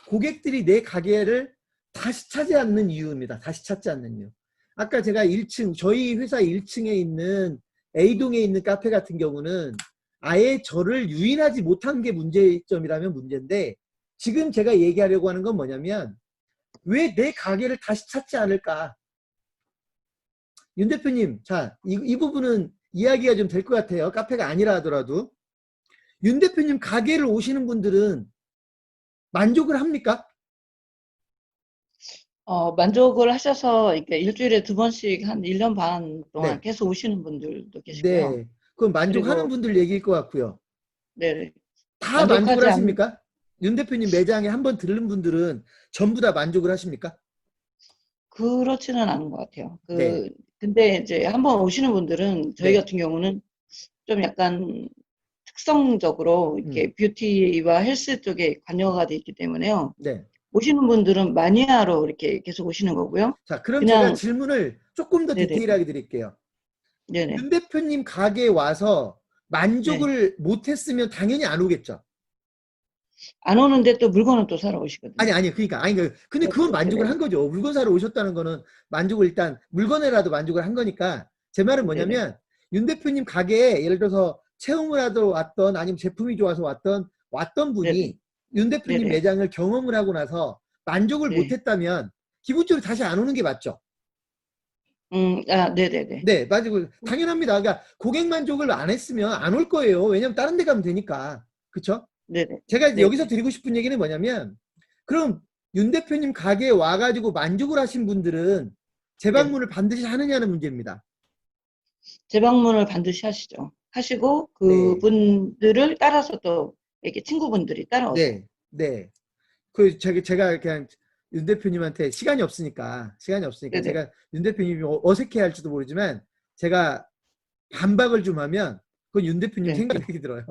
고객들이 내 가게를 다시 찾지 않는 이유입니다. 다시 찾지 않는 이유. 아까 제가 1층, 저희 회사 1층에 있는 A동에 있는 카페 같은 경우는 아예 저를 유인하지 못한 게 문제점이라면 문제인데, 지금 제가 얘기하려고 하는 건 뭐냐면 왜 내 가게를 다시 찾지 않을까? 윤 대표님, 자, 이 부분은 이야기가 좀 될 것 같아요. 카페가 아니라 하더라도. 윤 대표님 가게를 오시는 분들은 만족을 합니까? 만족을 하셔서 이렇게 일주일에 2번씩 한 1년 반 동안 네. 계속 오시는 분들도 계시고요. 네. 그건 만족하는 그리고 분들 얘기일 것 같고요. 네, 다 만족을 만족하지 않는 하십니까? 윤 대표님 매장에 한번 들른 분들은 전부 다 만족을 하십니까? 그렇지는 않은 것 같아요. 네. 근데 이제 한번 오시는 분들은 저희 네. 같은 경우는 좀 약간 특성적으로 음. 이렇게 뷰티와 헬스 쪽에 관여가 돼 있기 때문에요. 네. 오시는 분들은 마니아로 이렇게 계속 오시는 거고요. 자, 그럼 제가 그냥 질문을 조금 더 네네 디테일하게 드릴게요. 네네 윤 대표님 가게에 와서 네. 만족을 못했으면 당연히 안 오겠죠. 안 오는데 또 물건은 또 사러 아니, 오시거든요. 아니, 그러니까, 아니, 근데 그건 만족을 네네 한 거죠. 물건 사러 오셨다는 거는 만족을 일단, 물건에라도 만족을 한 거니까. 제 말은 네네 뭐냐면, 윤 대표님 가게에 예를 들어서 체험을 하러 왔던, 아니면 제품이 좋아서 왔던 네네 분이 윤 대표님 네네 매장을 경험을 하고 나서 만족을 네. 못했다면, 기본적으로 다시 안 오는 게 맞죠. 네네네. 네, 맞고 당연합니다. 그러니까 고객 만족을 안 했으면 안 올 거예요. 왜냐면 다른 데 가면 되니까. 그쵸? 네네 제가 여기서 네네. 드리고 싶은 얘기는 뭐냐면, 그럼 윤 대표님 가게에 와가지고 만족을 하신 분들은 네. 재방문을 반드시 하느냐는 문제입니다. 재방문을 반드시 하시죠. 하시고 네, 그분들을 따라서 또 이렇게 친구분들이 따라오세요. 네, 네. 그 제가 그냥 윤 대표님한테 시간이 없으니까 네네. 제가 윤 대표님이 어색해 할지도 모르지만 제가 반박을 좀 하면 그건 윤 대표님 네. 생각이 들어요.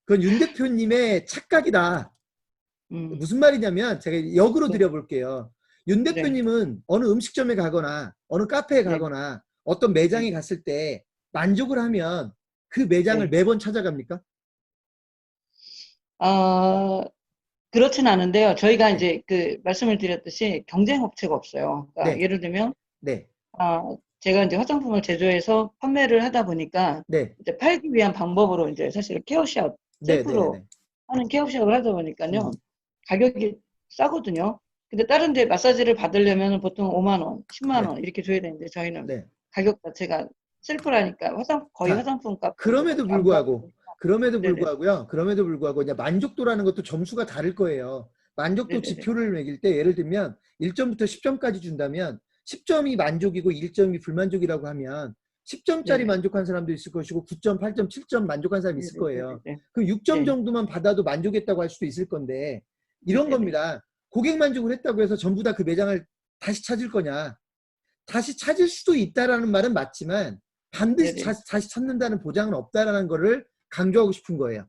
그건 윤 대표님의 착각이다. 음, 무슨 말이냐면 제가 역으로 네. 드려볼게요. 윤 네. 대표님은 어느 음식점에 가거나 어느 카페에 네. 가거나 어떤 매장에 네. 갔을 때 만족을 하면 그 매장을 네. 매번 찾아갑니까? 아, 그렇진 않은데요. 저희가 네, 이제 그 말씀을 드렸듯이 경쟁 업체가 없어요. 그러니까 네, 예를 들면 네, 아, 제가 이제 화장품을 제조해서 판매를 하다 보니까 네, 이제 팔기 위한 방법으로 이제 사실 케어샵 네, 네, 셀프로 네. 하는 케어샵을 하다 보니까요. 음, 가격이 싸거든요. 근데 다른 데 마사지를 받으려면 보통 5만 원, 10만 네, 원 이렇게 줘야 되는데 저희는 네. 가격 자체가 셀프라니까 거의 자, 화장품 값 그럼에도 정도밖에 안 불구하고, 받으니까. 그럼에도 네네. 불구하고요. 그럼에도 불구하고 이제 만족도라는 것도 점수가 다를 거예요. 만족도 네네네. 지표를 매길 때 예를 들면 1점부터 10점까지 준다면 10점이 만족이고 1점이 불만족이라고 하면 10점짜리 네네. 만족한 사람도 있을 것이고 9점, 8점, 7점 만족한 사람이 있을 거예요. 네네네네. 그럼 6점 네. 정도만 받아도 만족했다고 할 수도 있을 건데 이런 네네네. 겁니다. 고객 만족을 했다고 해서 전부 다 그 매장을 다시 찾을 거냐? 다시 찾을 수도 있다라는 말은 맞지만 반드시 네네. 다시 찾는다는 보장은 없다라는 거를 강조하고 싶은 거예요.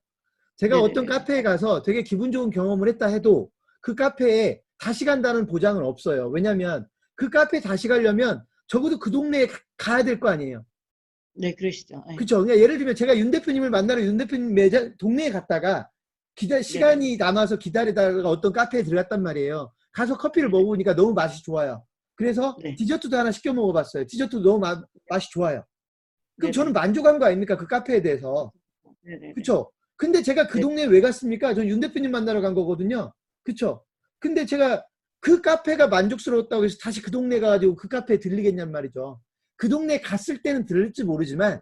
제가 어떤 네네네. 카페에 가서 되게 기분 좋은 경험을 했다 해도 그 카페에 다시 간다는 보장은 없어요. 왜냐하면 그 카페에 다시 가려면 적어도 그 동네에 가야 될 거 아니에요. 네, 그러시죠. 네. 그쵸? 그러니까 예를 들면 제가 윤 대표님을 만나러 윤 대표님 매장 동네에 갔다가 네네네. 시간이 남아서 기다리다가 어떤 카페에 들어갔단 말이에요. 가서 커피를 네네. 먹어보니까 너무 맛이 좋아요. 그래서 네. 디저트도 하나 시켜 먹어봤어요. 디저트도 너무 맛이 좋아요. 그럼 저는 네네. 만족한 거 아닙니까? 그 카페에 대해서. 네네네. 그쵸? 근데 제가 그 네. 동네에 왜 갔습니까? 전 윤 대표님 만나러 간 거거든요. 그쵸? 근데 제가 그 카페가 만족스러웠다고 해서 다시 그 동네 가가지고 그 카페에 들리겠냔 말이죠. 그 동네에 갔을 때는 들릴지 모르지만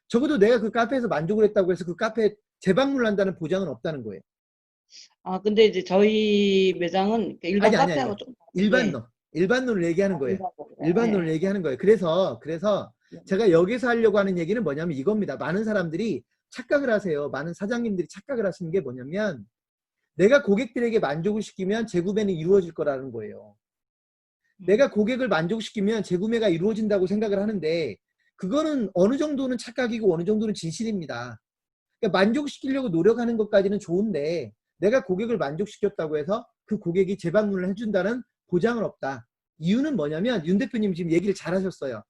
적어도 내가 그 카페에서 만족을 했다고 해서 그 카페에 재방문을 한다는 보장은 없다는 거예요. 근데 이제 저희 매장은 일반 아니. 카페하고 좀 다른 게, 일반론을 얘기하는 거예요. 일반적으로, 일반론을 예, 얘기하는 거예요. 그래서 예. 제가 여기서 하려고 하는 얘기는 뭐냐면 이겁니다. 많은 사람들이 착각을 하세요. 많은 사장님들이 착각을 하시는 게 뭐냐면 내가 고객들에게 만족을 시키면 재구매는 이루어질 거라는 거예요. 내가 고객을 만족시키면 재구매가 이루어진다고 생각을 하는데 그거는 어느 정도는 착각이고 어느 정도는 진실입니다. 그러니까 만족시키려고 노력하는 것까지는 좋은데 내가 고객을 만족시켰다고 해서 그 고객이 재방문을 해준다는 보장은 없다. 이유는 뭐냐면 윤 대표님 지금 얘기를 잘 하셨어요.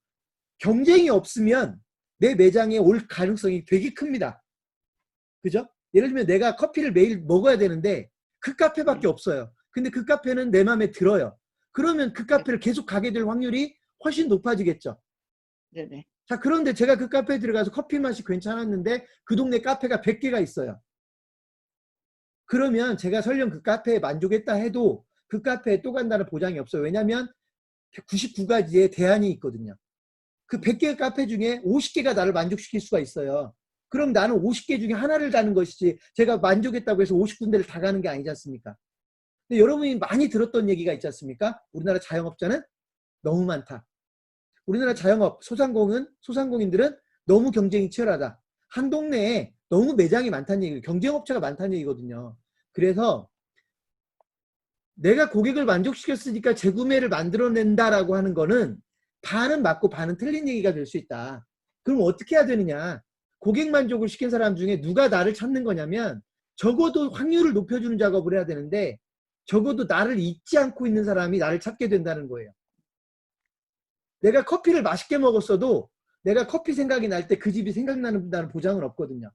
경쟁이 없으면 내 매장에 올 가능성이 되게 큽니다. 그죠? 예를 들면 내가 커피를 매일 먹어야 되는데 그 카페밖에 없어요. 근데 그 카페는 내 마음에 들어요. 그러면 그 카페를 계속 가게 될 확률이 훨씬 높아지겠죠. 네네. 자, 그런데 제가 그 카페에 들어가서 커피 맛이 괜찮았는데 그 동네 카페가 100개가 있어요. 그러면 제가 설령 그 카페에 만족했다 해도 그 카페에 또 간다는 보장이 없어요. 왜냐하면 99가지의 대안이 있거든요. 그 100개 카페 중에 50개가 나를 만족시킬 수가 있어요. 그럼 나는 50개 중에 하나를 가는 것이지 제가 만족했다고 해서 50군데를 다 가는 게 아니지 않습니까? 근데 여러분이 많이 들었던 얘기가 있지 않습니까? 우리나라 자영업자는 너무 많다. 우리나라 자영업 소상공인들은 너무 경쟁이 치열하다. 한 동네에 너무 매장이 많다는 얘기예요. 경쟁업체가 많다는 얘기거든요. 그래서 내가 고객을 만족시켰으니까 재구매를 만들어낸다라고 하는 거는 반은 맞고 반은 틀린 얘기가 될 수 있다. 그럼 어떻게 해야 되느냐? 고객 만족을 시킨 사람 중에 누가 나를 찾는 거냐면 적어도 확률을 높여주는 작업을 해야 되는데 적어도 나를 잊지 않고 있는 사람이 나를 찾게 된다는 거예요. 내가 커피를 맛있게 먹었어도 내가 커피 생각이 날 때 그 집이 생각나는 보장은 없거든요.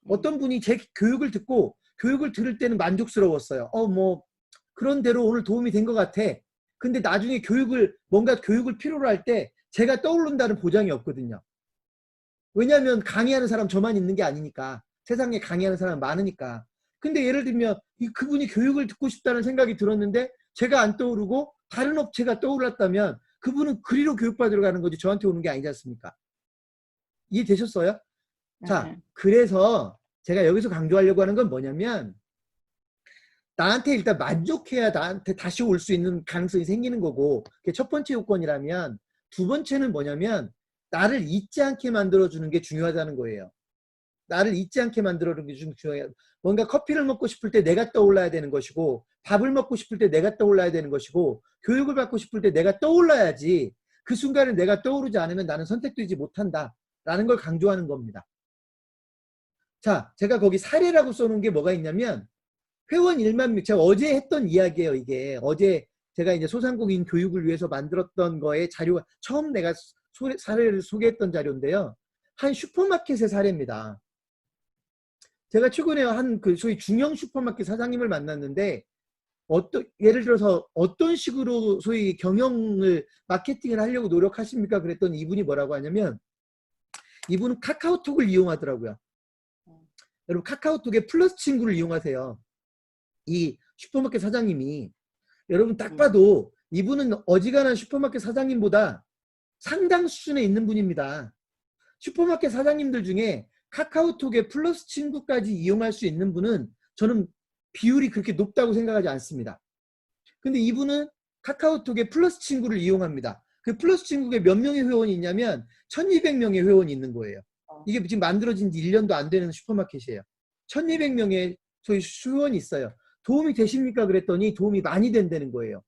어떤 분이 제 교육을 듣고 교육을 들을 때는 만족스러웠어요. 뭐 그런 대로 오늘 도움이 된 것 같아. 근데 나중에 뭔가 교육을 필요로 할 때 제가 떠오른다는 보장이 없거든요. 왜냐하면 강의하는 사람 저만 있는 게 아니니까. 세상에 강의하는 사람 많으니까. 근데 예를 들면 그분이 교육을 듣고 싶다는 생각이 들었는데 제가 안 떠오르고 다른 업체가 떠올랐다면 그분은 그리로 교육받으러 가는 거지 저한테 오는 게 아니지 않습니까? 이해되셨어요? 자, 그래서 제가 여기서 강조하려고 하는 건 뭐냐면 나한테 일단 만족해야 나한테 다시 올 수 있는 가능성이 생기는 거고 그게 첫 번째 요건이라면 두 번째는 뭐냐면 나를 잊지 않게 만들어주는 게 중요하다는 거예요. 나를 잊지 않게 만들어주는 게 중요해요. 뭔가 커피를 먹고 싶을 때 내가 떠올라야 되는 것이고 밥을 먹고 싶을 때 내가 떠올라야 되는 것이고 교육을 받고 싶을 때 내가 떠올라야지 그 순간에 내가 떠오르지 않으면 나는 선택되지 못한다라는 걸 강조하는 겁니다. 자, 제가 거기 사례라고 써놓은 게 뭐가 있냐면 회원 1만 명, 제가 어제 했던 이야기예요, 이게. 어제 제가 이제 소상공인 교육을 위해서 만들었던 거에 자료가, 처음 내가 사례를 소개했던 자료인데요. 한 슈퍼마켓의 사례입니다. 제가 최근에 한 소위 중형 슈퍼마켓 사장님을 만났는데, 예를 들어서 어떤 식으로 소위 마케팅을 하려고 노력하십니까? 그랬더니 이분이 뭐라고 하냐면, 이분은 카카오톡을 이용하더라고요. 여러분, 카카오톡에 플러스 친구를 이용하세요. 이 슈퍼마켓 사장님이. 여러분 딱 봐도 이분은 어지간한 슈퍼마켓 사장님보다 상당 수준에 있는 분입니다. 슈퍼마켓 사장님들 중에 카카오톡에 플러스 친구까지 이용할 수 있는 분은 저는 비율이 그렇게 높다고 생각하지 않습니다. 근데 이분은 카카오톡에 플러스 친구를 이용합니다. 그 플러스 친구에 몇 명의 회원이 있냐면 1200명의 회원이 있는 거예요. 이게 지금 만들어진 지 1년도 안 되는 슈퍼마켓이에요. 1200명의 소위 회원이 있어요. 도움이 되십니까? 그랬더니 도움이 많이 된다는 거예요.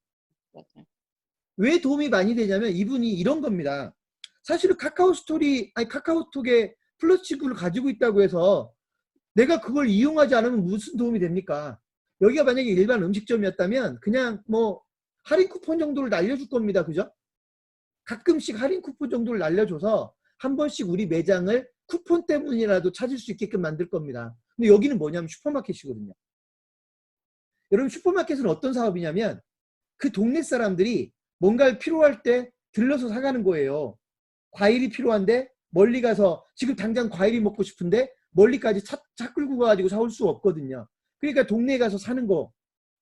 왜 도움이 많이 되냐면 이분이 이런 겁니다. 사실은 카카오톡에 플러스 친구를 가지고 있다고 해서 내가 그걸 이용하지 않으면 무슨 도움이 됩니까? 여기가 만약에 일반 음식점이었다면 그냥 뭐 할인 쿠폰 정도를 날려줄 겁니다. 그죠? 가끔씩 할인 쿠폰 정도를 날려줘서 한 번씩 우리 매장을 쿠폰 때문이라도 찾을 수 있게끔 만들 겁니다. 근데 여기는 뭐냐면 슈퍼마켓이거든요. 여러분 슈퍼마켓은 어떤 사업이냐면 그 동네 사람들이 뭔가를 필요할 때 들러서 사가는 거예요. 과일이 필요한데 멀리 가서 지금 당장 과일이 먹고 싶은데 멀리까지 차 끌고 가가지고 사올 수 없거든요. 그러니까 동네에 가서 사는 거.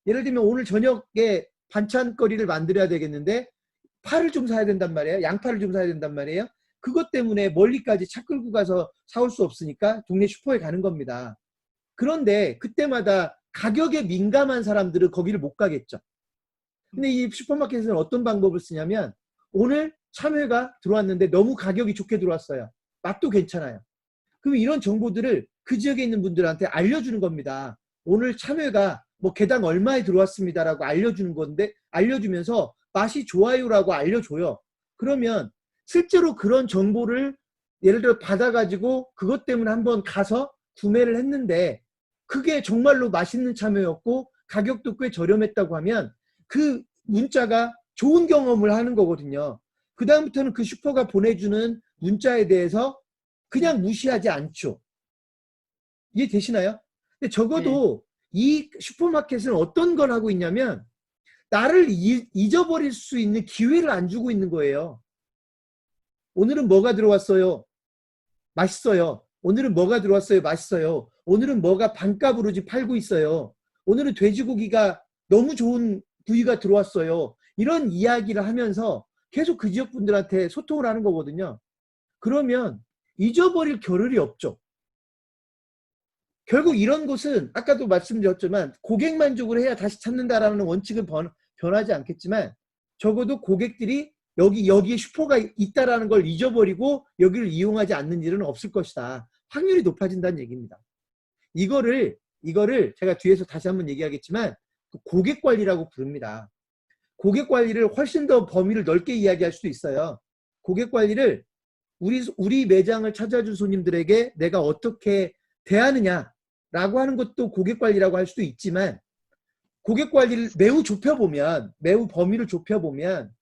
예를 들면 오늘 저녁에 반찬거리를 만들어야 되겠는데 파를 좀 사야 된단 말이에요. 양파를 좀 사야 된단 말이에요. 그것 때문에 멀리까지 차 끌고 가서 사올 수 없으니까 동네 슈퍼에 가는 겁니다. 그런데 그때마다 가격에 민감한 사람들은 거기를 못 가겠죠. 근데 이 슈퍼마켓에서는 어떤 방법을 쓰냐면 오늘 참외가 들어왔는데 너무 가격이 좋게 들어왔어요. 맛도 괜찮아요. 그럼 이런 정보들을 그 지역에 있는 분들한테 알려주는 겁니다. 오늘 참외가 뭐 개당 얼마에 들어왔습니다라고 알려주는 건데 알려주면서 맛이 좋아요라고 알려줘요. 그러면 실제로 그런 정보를 예를 들어 받아가지고 그것 때문에 한번 가서 구매를 했는데 그게 정말로 맛있는 참외였고 가격도 꽤 저렴했다고 하면 그 문자가 좋은 경험을 하는 거거든요. 그 다음부터는 그 슈퍼가 보내주는 문자에 대해서 그냥 무시하지 않죠. 이해되시나요? 근데 적어도 이 슈퍼마켓은 어떤 걸 하고 있냐면 나를 잊어버릴 수 있는 기회를 안 주고 있는 거예요. 오늘은 뭐가 들어왔어요? 맛있어요. 오늘은 뭐가 들어왔어요? 맛있어요. 오늘은 뭐가 반값으로 지금 팔고 있어요. 오늘은 돼지고기가 너무 좋은 부위가 들어왔어요. 이런 이야기를 하면서 계속 그 지역 분들한테 소통을 하는 거거든요. 그러면 잊어버릴 겨를이 없죠. 결국 이런 곳은 아까도 말씀드렸지만 고객 만족을 해야 다시 찾는다라는 원칙은 변하지 않겠지만 적어도 고객들이 여기에 슈퍼가 있다라는 걸 잊어버리고 여기를 이용하지 않는 일은 없을 것이다. 확률이 높아진다는 얘기입니다. 이거를 제가 뒤에서 다시 한번 얘기하겠지만 고객 관리라고 부릅니다. 고객 관리를 훨씬 더 범위를 넓게 이야기할 수도 있어요. 고객 관리를 우리 매장을 찾아준 손님들에게 내가 어떻게 대하느냐라고 하는 것도 고객 관리라고 할 수도 있지만 고객 관리를 매우 범위를 좁혀보면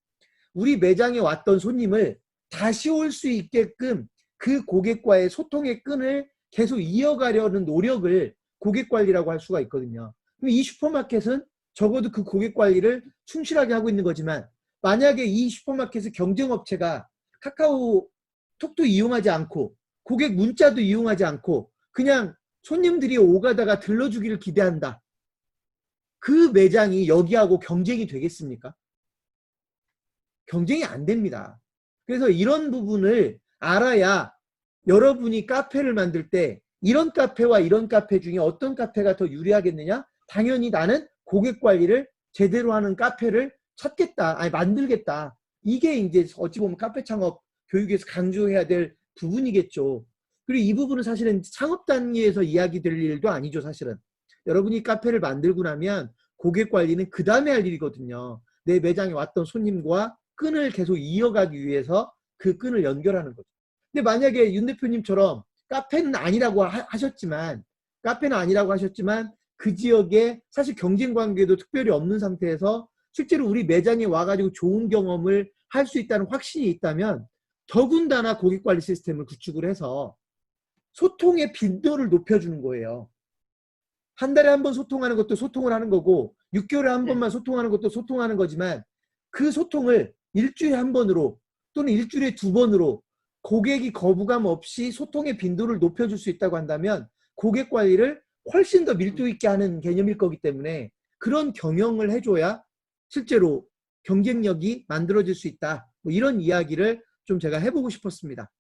우리 매장에 왔던 손님을 다시 올 수 있게끔 그 고객과의 소통의 끈을 계속 이어가려는 노력을 고객 관리라고 할 수가 있거든요. 그럼 이 슈퍼마켓은 적어도 그 고객 관리를 충실하게 하고 있는 거지만 만약에 이 슈퍼마켓의 경쟁업체가 카카오톡도 이용하지 않고 고객 문자도 이용하지 않고 그냥 손님들이 오가다가 들러주기를 기대한다. 그 매장이 여기하고 경쟁이 되겠습니까? 경쟁이 안 됩니다. 그래서 이런 부분을 알아야 여러분이 카페를 만들 때 이런 카페와 이런 카페 중에 어떤 카페가 더 유리하겠느냐? 당연히 나는 고객 관리를 제대로 하는 카페를 찾겠다. 아니 만들겠다. 이게 이제 어찌 보면 카페 창업 교육에서 강조해야 될 부분이겠죠. 그리고 이 부분은 사실은 창업 단계에서 이야기 될 일도 아니죠. 사실은. 여러분이 카페를 만들고 나면 고객 관리는 그 다음에 할 일이거든요. 내 매장에 왔던 손님과 끈을 계속 이어가기 위해서 그 끈을 연결하는 거죠. 근데 만약에 윤 대표님처럼 카페는 아니라고 하셨지만 그 지역에 사실 경쟁 관계도 특별히 없는 상태에서 실제로 우리 매장에 와가지고 좋은 경험을 할 수 있다는 확신이 있다면 더군다나 고객관리 시스템을 구축을 해서 소통의 빈도를 높여주는 거예요. 한 달에 한 번 소통하는 것도 소통을 하는 거고 6개월에 한 번만 소통하는 것도 소통하는 거지만 그 소통을 일주일에 한 번으로 또는 일주일에 2번으로 고객이 거부감 없이 소통의 빈도를 높여줄 수 있다고 한다면 고객 관리를 훨씬 더 밀도 있게 하는 개념일 거기 때문에 그런 경영을 해줘야 실제로 경쟁력이 만들어질 수 있다. 뭐 이런 이야기를 좀 제가 해보고 싶었습니다.